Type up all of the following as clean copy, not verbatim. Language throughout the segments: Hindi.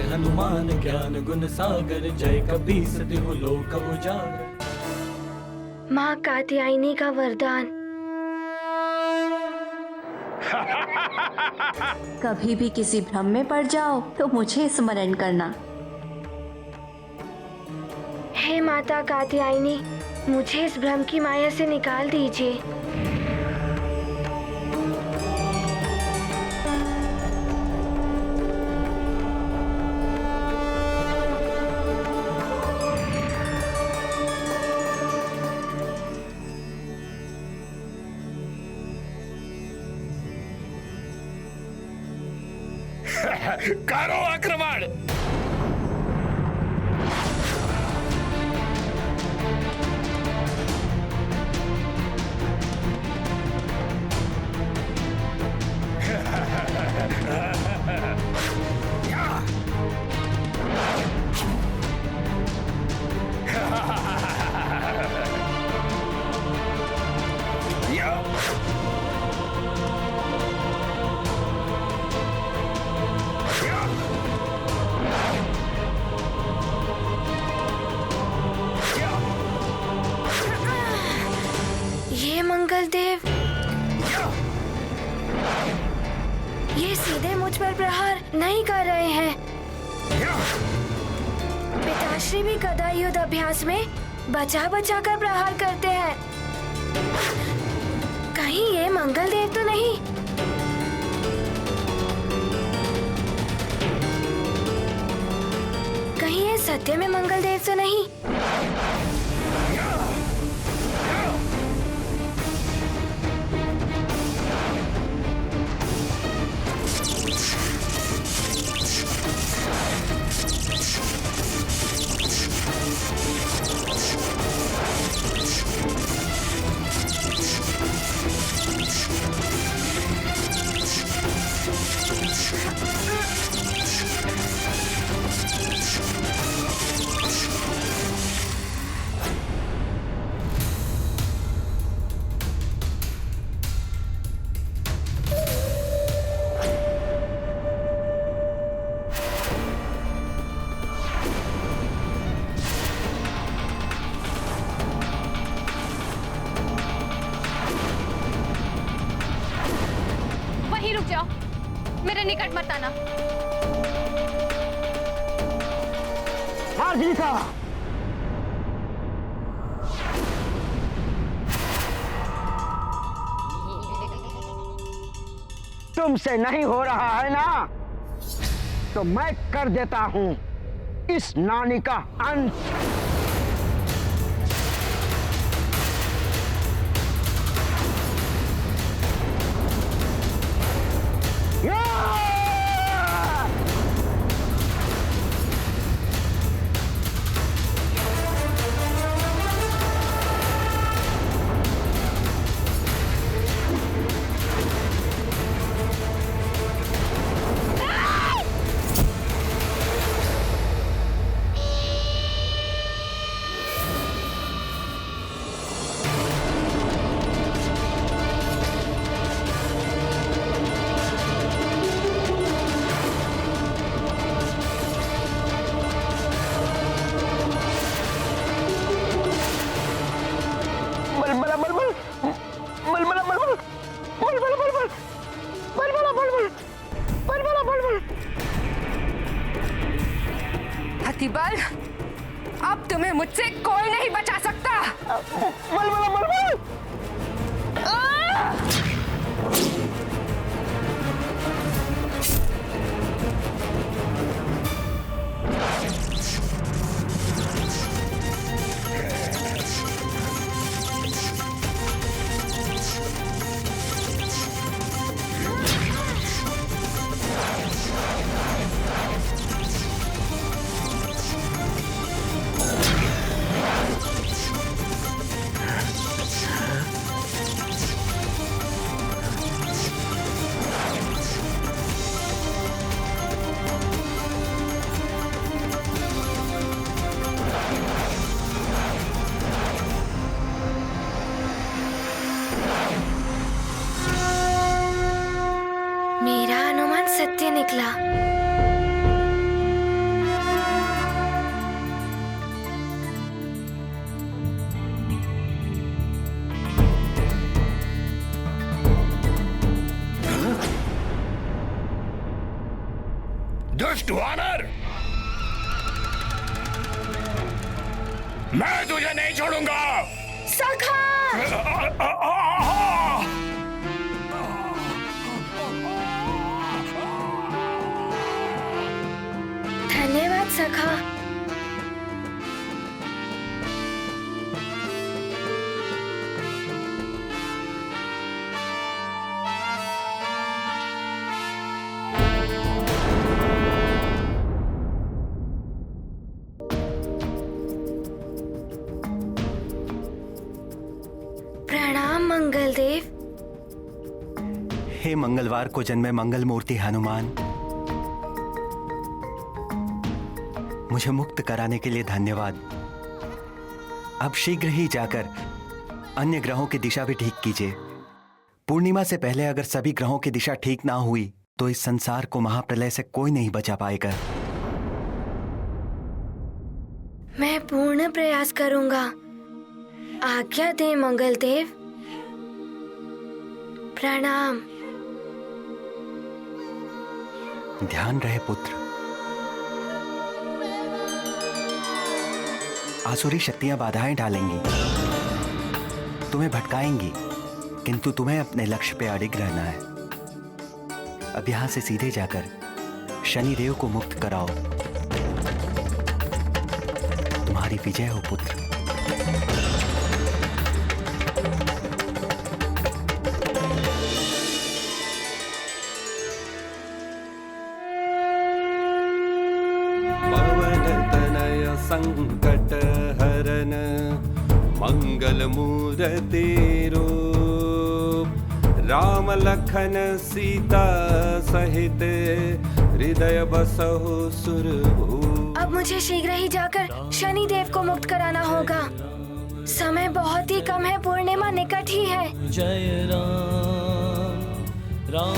हनुमान ज्ञान गुण सागर, जय कपीस तिहु लोक उजागर। माँ कात्यायनी का वरदान। कभी भी किसी भ्रम में पड़ जाओ तो मुझे स्मरण करना। हे माता कात्यायनी, मुझे इस भ्रम की माया से निकाल दीजिए। करो आक्रमण। ये मंगल देव, ये सीधे मुझ पर प्रहार नहीं कर रहे हैं। पिताश्री भी गदा युद्ध अभ्यास में बचा बचा कर प्रहार करते हैं। कहीं ये मंगल देव तो नहीं? कहीं ये सत्य में मंगल देव तो नहीं? रुक जाओ, मेरे निकट मत आना। तुमसे नहीं हो रहा है ना, तो मैं कर देता हूं इस नानी का अंत। हथिबल, अब तुम्हें मुझसे कोई नहीं बचा सकता। दुष्ट वानर, मैं तुझे नहीं छोड़ूंगा। सखा! धन्यवाद सखा। प्रणाम मंगलदेव। हे मंगलवार को जन्मे मंगल मूर्ति हनुमान, मुझे मुक्त कराने के लिए धन्यवाद। अब शीघ्र ही जाकर अन्य ग्रहों की दिशा भी ठीक कीजिए। पूर्णिमा से पहले अगर सभी ग्रहों की दिशा ठीक ना हुई तो इस संसार को महाप्रलय से कोई नहीं बचा पाएगा। मैं पूर्ण प्रयास करूंगा। आज्ञा दे मंगलदेव। प्रणाम। ध्यान रहे पुत्र। आसुरी शक्तियां बाधाएं डालेंगी, तुम्हें भटकाएंगी, किंतु तुम्हें अपने लक्ष्य पे अडिग रहना है। अब यहां से सीधे जाकर शनिदेव को मुक्त कराओ। तुम्हारी विजय हो पुत्र। संकट हरन मंगल मूर्ति रूप, राम लखन सीता सहित हृदय बसहु सुरभूप। अब मुझे शीघ्र ही जाकर शनिदेव को मुक्त कराना होगा। समय बहुत ही कम है, पूर्णिमा निकट ही है। जय राम राम।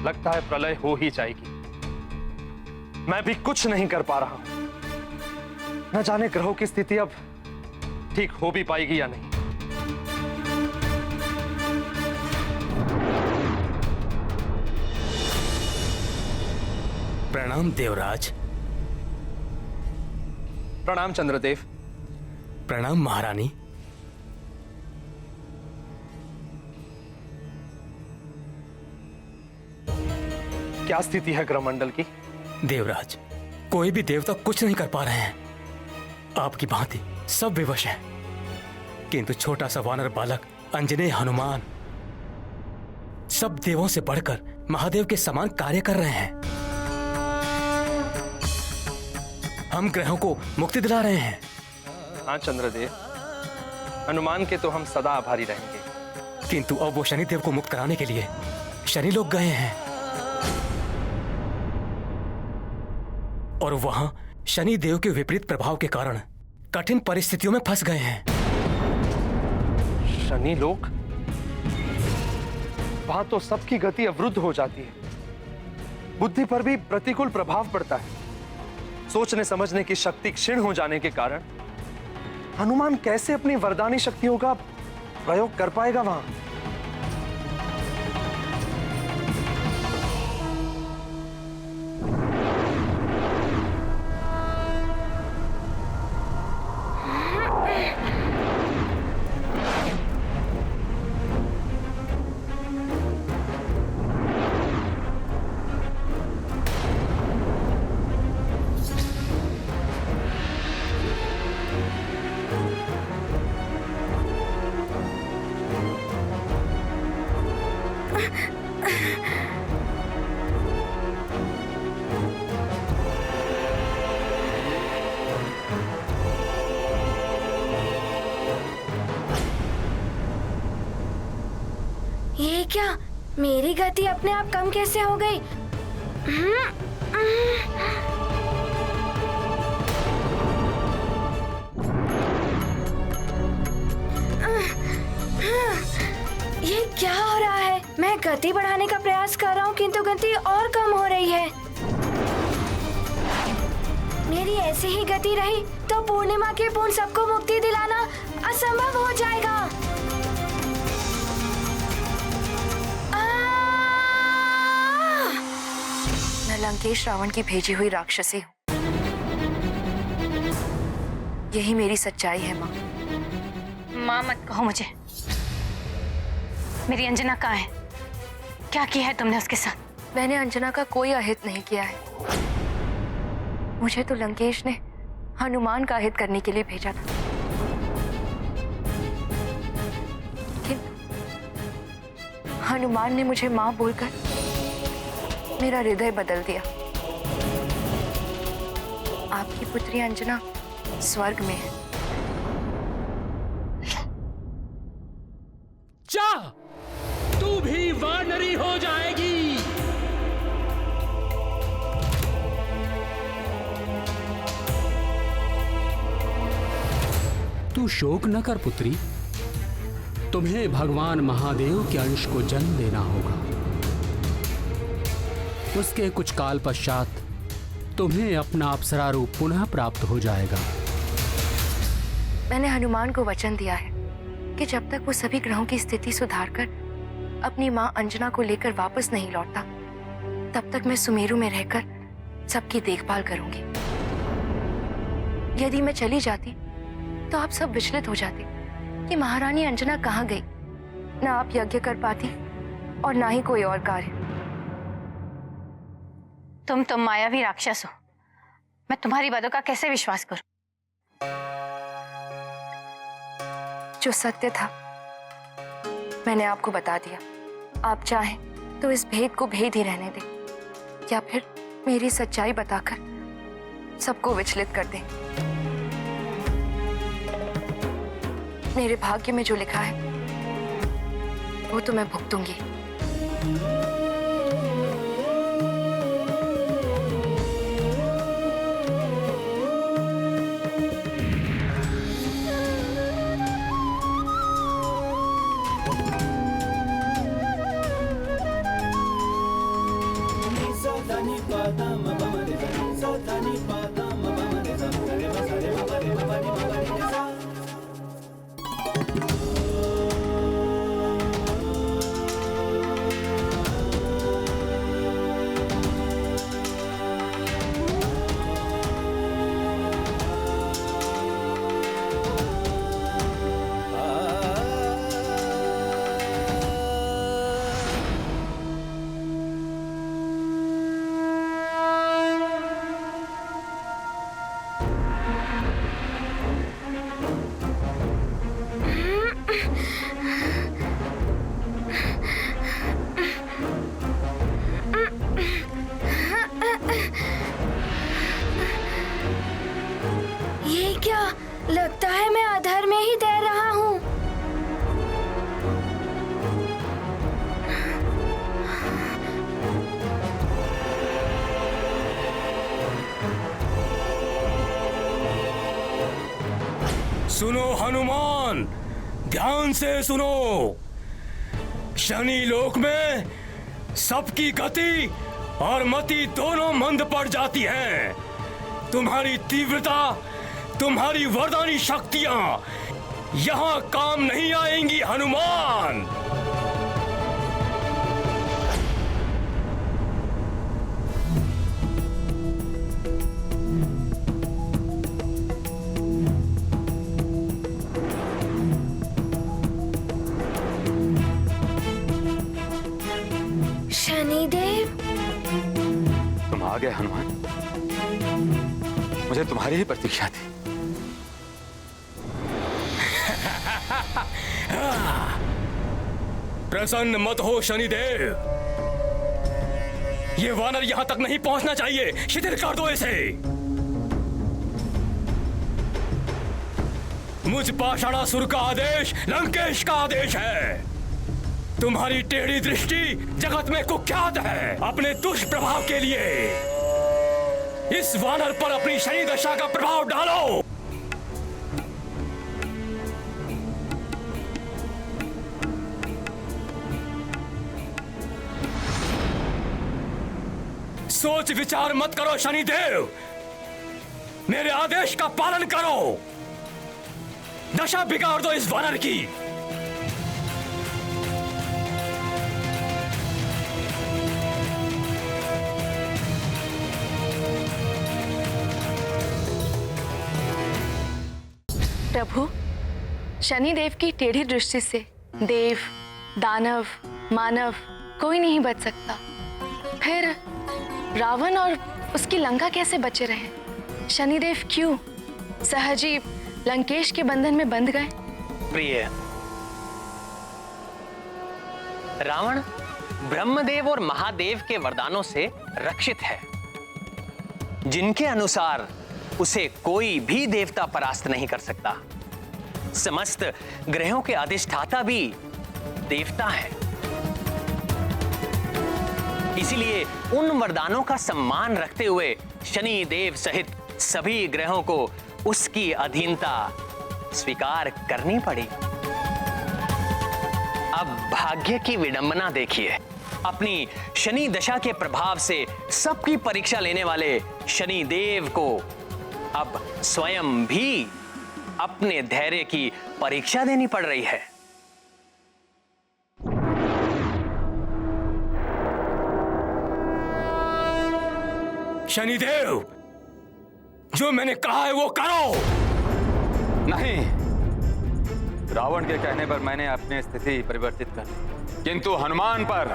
लगता है प्रलय हो ही जाएगी। मैं भी कुछ नहीं कर पा रहा हूं। न जाने ग्रहों की स्थिति अब ठीक हो भी पाएगी या नहीं। प्रणाम देवराज। प्रणाम चंद्रदेव। प्रणाम महारानी। क्या स्थिति है ग्रहमंडल की? देवराज, कोई भी देवता कुछ नहीं कर पा रहे हैं। आपकी भांति सब विवश हैं, किंतु छोटा सा वानर बालक अंजनेय हनुमान सब देवों से बढ़कर महादेव के समान कार्य कर रहे हैं। हम ग्रहों को मुक्ति दिला रहे हैं। हाँ चंद्रदेव, हनुमान के तो हम सदा आभारी रहेंगे। किंतु अब वो शनिदेव को मुक्त कराने के लिए शनि लोग गए हैं और वहां शनि देव के विपरीत प्रभाव के कारण कठिन परिस्थितियों में फंस गए हैं। शनि लोक? वहां तो सबकी गति अवरुद्ध हो जाती है, बुद्धि पर भी प्रतिकूल प्रभाव पड़ता है। सोचने समझने की शक्ति क्षीण हो जाने के कारण हनुमान कैसे अपनी वरदानी शक्तियों का प्रयोग कर पाएगा वहां? ये क्या, मेरी गति अपने आप कम कैसे हो गई? ये क्या हो रहा है? मैं गति बढ़ाने का प्रयास कर रहा हूँ किंतु गति और कम हो रही है। मेरी ऐसी ही गति रही तो पूर्णिमा के पूर्ण सबको मुक्ति दिलाना असंभव हो जाएगा। मैं लंकेश रावण की भेजी हुई राक्षसी हूँ। यही मेरी सच्चाई है माँ। माँ मत कहो मुझे। मेरी अंजना कहाँ है? क्या किया है तुमने उसके साथ? मैंने अंजना का कोई अहित नहीं किया है। मुझे तो लंकेश ने हनुमान का अहित करने के लिए भेजा था, लेकिन हनुमान ने मुझे माँ बोलकर मेरा हृदय बदल दिया। आपकी पुत्री अंजना स्वर्ग में है। जा, तू भी वानरी हो जाएगी। तू शोक न कर पुत्री, तुम्हें भगवान महादेव के अंश को जन्म देना होगा। उसके कुछ काल पश्चात तुम्हें अपना अप्सरा रूप पुनः प्राप्त हो जाएगा। मैंने हनुमान को वचन दिया है कि जब तक वो सभी ग्रहों की स्थिति सुधारकर अपनी माँ अंजना को लेकर वापस नहीं लौटता, तब तक मैं सुमेरु में रहकर सबकी देखभाल करूंगी। यदि मैं चली जाती तो आप सब विचलित हो जाते कि महारानी अंजना कहाँ गई। ना आप यज्ञ कर पाती और ना ही कोई और कार्य। तुम तो मायावी राक्षस हो। मैं तुम्हारी बातों का कैसे विश्वास करूं? जो सत्य था मैंने आपको बता दिया। आप चाहें तो इस भेद को भेद ही रहने दें, या फिर मेरी सच्चाई बताकर सबको विचलित कर दें। मेरे भाग्य में जो लिखा है वो तो मैं भुगतूंगी। ये क्या लगता है? मैं अधर में ही तैर रहा हूँ। सुनो हनुमान, ध्यान से सुनो। शनि लोक में सबकी गति और मति दोनों मंद पड़ जाती हैं। तुम्हारी तीव्रता, तुम्हारी वरदानी शक्तियां यहां काम नहीं आएंगी हनुमान। शनिदेव, तुम आ गए हनुमान। मुझे तुम्हारी ही प्रतीक्षा थी। प्रसन्न मत हो शनिदेव। ये वानर यहां तक नहीं पहुंचना चाहिए। शिथिल कर दो इसे। मुझ पाषाणासुर का आदेश लंकेश का आदेश है। तुम्हारी टेढ़ी दृष्टि जगत में कुख्यात है। अपने दुष्प्रभाव के लिए इस वानर पर अपनी शनि दशा का प्रभाव डालो। सोच विचार मत करो शनिदेव। मेरे आदेश का पालन करो। दशा बिगाड़ दो इस वानर की। प्रभु, शनिदेव की टेढ़ी दृष्टि से देव, दानव, मानव कोई नहीं बच सकता। फिर रावण और उसकी लंका कैसे बचे रहे? शनिदेव क्यों सहज ही लंकेश के बंधन में बंध गए? प्रिय, रावण ब्रह्मदेव और महादेव के वरदानों से रक्षित है, जिनके अनुसार उसे कोई भी देवता परास्त नहीं कर सकता। समस्त ग्रहों के अधिष्ठाता भी देवता हैं। इसीलिए उन वरदानों का सम्मान रखते हुए शनि देव सहित सभी ग्रहों को उसकी अधीनता स्वीकार करनी पड़ी। अब भाग्य की विडंबना देखिए। अपनी शनि दशा के प्रभाव से सबकी परीक्षा लेने वाले शनि देव को अब स्वयं भी अपने धैर्य की परीक्षा देनी पड़ रही है। शनिदेव, जो मैंने कहा है वो करो। नहीं, रावण के कहने पर मैंने अपनी स्थिति परिवर्तित कर ली, किंतु हनुमान पर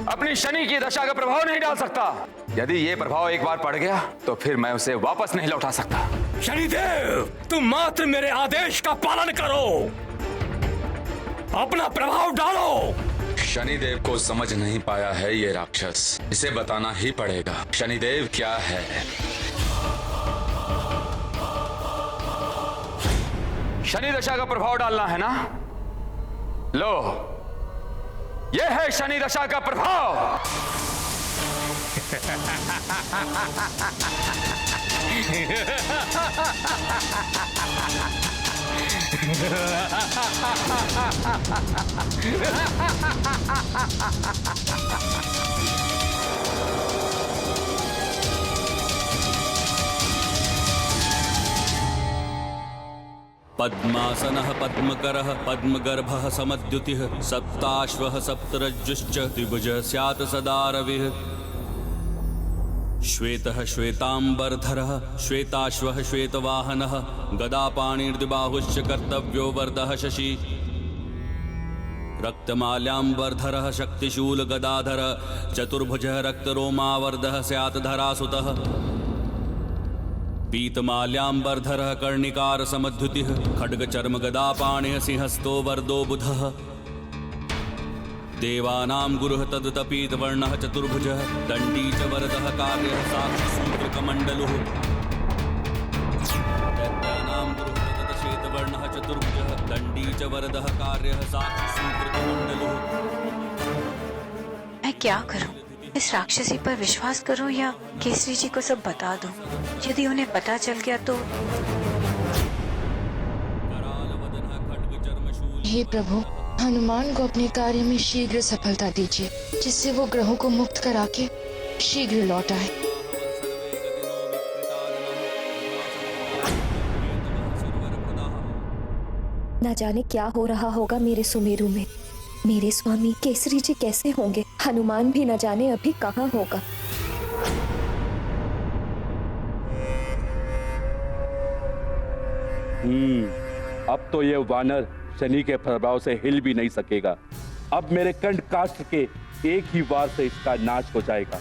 अपनी शनि की दशा का प्रभाव नहीं डाल सकता। यदि ये प्रभाव एक बार पड़ गया तो फिर मैं उसे वापस नहीं लौटा सकता। शनिदेव, तुम मात्र मेरे आदेश का पालन करो, अपना प्रभाव डालो। शनिदेव को समझ नहीं पाया है ये राक्षस, इसे बताना ही पड़ेगा शनिदेव क्या है। शनि दशा का प्रभाव डालना है ना? लो, यह है शनि दशा का प्रभाव। पद्मासनः पद्मकरः पद्मगर्भः समद्युतिः सप्ताश्वः सप्तरज्जुश्च त्रिभुजः स्यात् सदा रविः श्वेतः श्वेतांबरधरः श्वेताश्वः श्वेतवाहनः गदापाणिर्द्विबाहुश्च कर्तव्यो वरदः शशि रक्तमाल्याम्बरधरः शक्तिशूलगदाधरः चतुर्भुजः रक्तरोमावर्धः स्यात् धरासुतः पीतमाल्याम्बरधरः कर्णिकार समद्युतिः खड्गचर्म गदापाणिः सिंहस्तो वरदो बुधः देवानां गुरुः तदुतपीतवर्णः चतुर्भुजः दण्डी च वरदः कार्यः साक्षिसूत्रकमण्डलुः दैत्यानां गुरुः तदुतश्वेतवर्णः चतुर्भुजः दण्डी च वरदः कार्यः साक्षिसूत्रकमण्डलुः। मैं क्या करूं? इस राक्षसी पर विश्वास करूं या केसरी जी को सब बता दूं? यदि उन्हें पता चल गया तो। हे प्रभु, हनुमान को अपने कार्य में शीघ्र सफलता दीजिए, जिससे वो ग्रहों को मुक्त करा के शीघ्र लौट आए। न जाने क्या हो रहा होगा मेरे सुमेरु में। मेरे स्वामी केसरी जी कैसे होंगे? हनुमान भी न जाने अभी कहाँ होगा। अब तो ये वानर शनि के प्रभाव से हिल भी नहीं सकेगा। अब मेरे कंठ काष्ठ के एक ही वार से इसका नाश हो जाएगा।